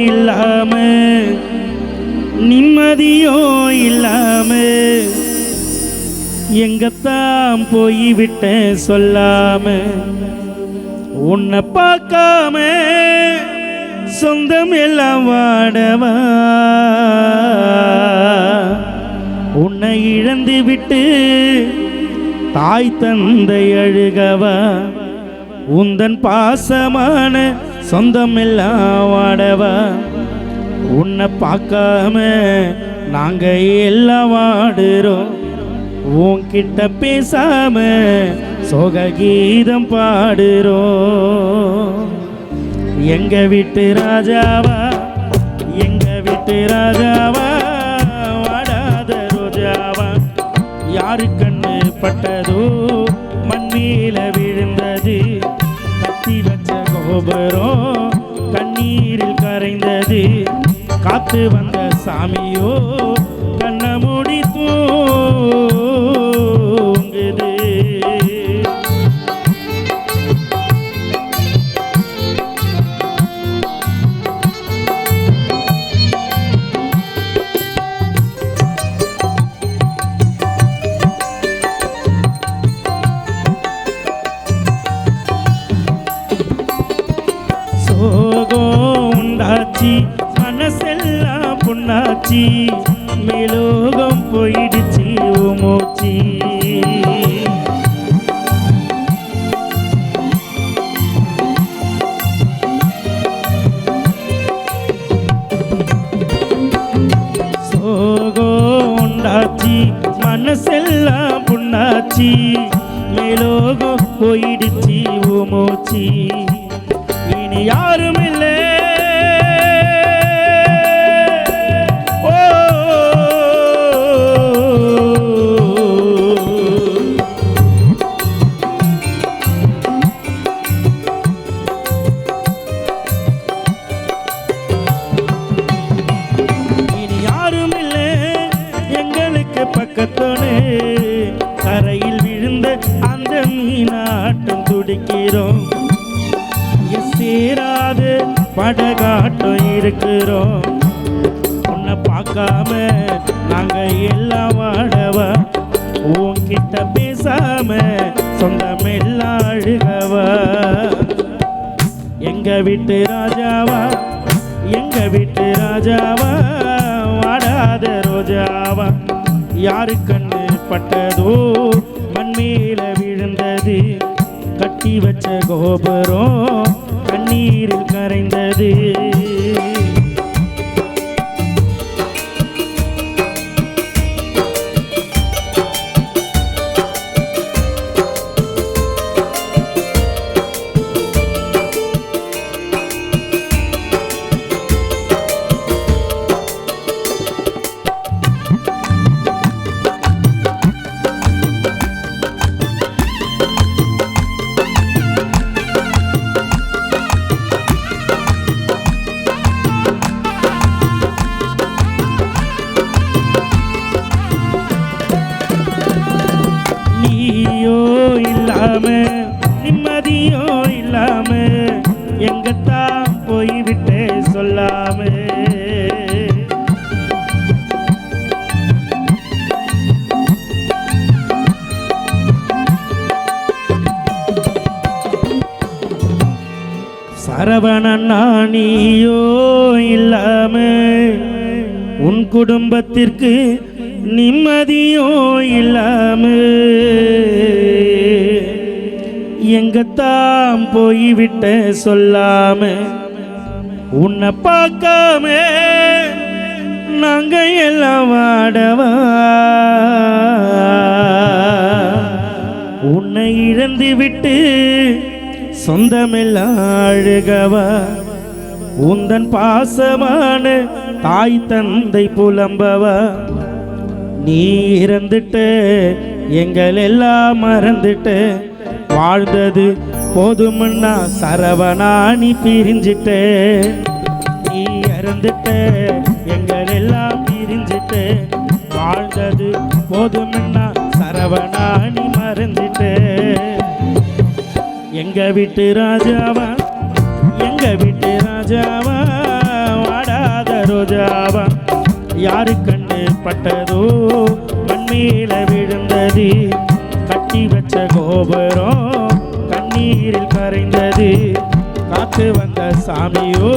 இல்லாம நிம்மதியோ இல்லாம எங்கத்தான் போய்விட்ட சொல்லாம உன்னை பார்க்காம சொந்தம் எல்லாம் வாடவா உன்னை இழந்து விட்டு தாய் தந்தை அழுகவா உந்தன் பாசமான சொந்தம் எல்லாம் வாடவா உன்னை பார்க்காம நாங்க எல்லாம் வாடுறோம் உன்கிட்ட பேசாம சோக கீதம் பாடுறோம் எங்க வீட்டு ராஜாவா எங்க வீட்டு ராஜாவா வாடாத ரோஜாவா யாரு கண்ணு பட்டதோ மண்மேல விழுந்தது கத்தி வச்ச கோபுரம் கண்ணீரில் கரைந்தது காத்து வந்த சாமியோ கண்ண மூடி தூங்குது உண்டாச்சி மனசெல்லாம் புண்ணாச்சி மேலோகம் போயிடுச்சு மூச்சி சோகம் உண்டாச்சி மனசெல்லாம் புண்ணாச்சி மேலோகம் போயிடுச்சு மூச்சி இனி யாரும் இல்லை இனி யாரும் இல்லை எங்களுக்கு பக்கத்தோடு கரையில் விழுந்த அந்த மீனாட்டம் துடிக்கிறோம் சேராது படகாட்டம் இருக்கிறோம் உன்னை பார்க்காம நாங்க எல்லாம் வாடவா உன்கிட்ட பேசாம சொந்தம் எல்லாம் அழுகவா எங்க வீட்டு ராஜாவா எங்க வீட்டு ராஜாவா வாடாத ரோஜாவா யாரு கண்ணு பட்டதோ மண்மேல விழுந்தது கட்டி வச்ச கோபுரம் கண்ணீரில் கரைந்தது இல்லாம நிம்மதியோ இல்லாம எங்கத்தான் போய்விட்டே சொல்லாம சரவணன் நீயோ இல்லாம உன் குடும்பத்திற்கு நிம்மதியோ இல்லாம எங்கத்தான் போய்விட்ட சொல்லாம உன்னை பார்க்காம நாங்க எல்லாம் வாடவா உன்னை இழந்து விட்டு சொந்தமெல்லாம் அழுகவா உந்தன் பாசமான தாய் தந்தை புலம்பவா நீ இறந்துட்ட எங்கள் எல்லாம் மறந்துட்ட வாழ்ந்தது போதும்னா சரவணா நீ பிரிஞ்சிட்ட நீ இறந்துட்ட எங்கள் எல்லாம் பிரிஞ்சிட்ட வாழ்ந்தது போதும்னா சரவணா நீ மறந்துட்ட எங்க வீட்டு ராஜாவா எங்க வீட்டு ராஜாவா ராஜாவா யாரு கண்டு பட்டதோ மண்மேல விழுந்தது கட்டி வச்ச கோபுரம் கண்ணீரில் கரைந்தது காத்து வந்த சாமியோ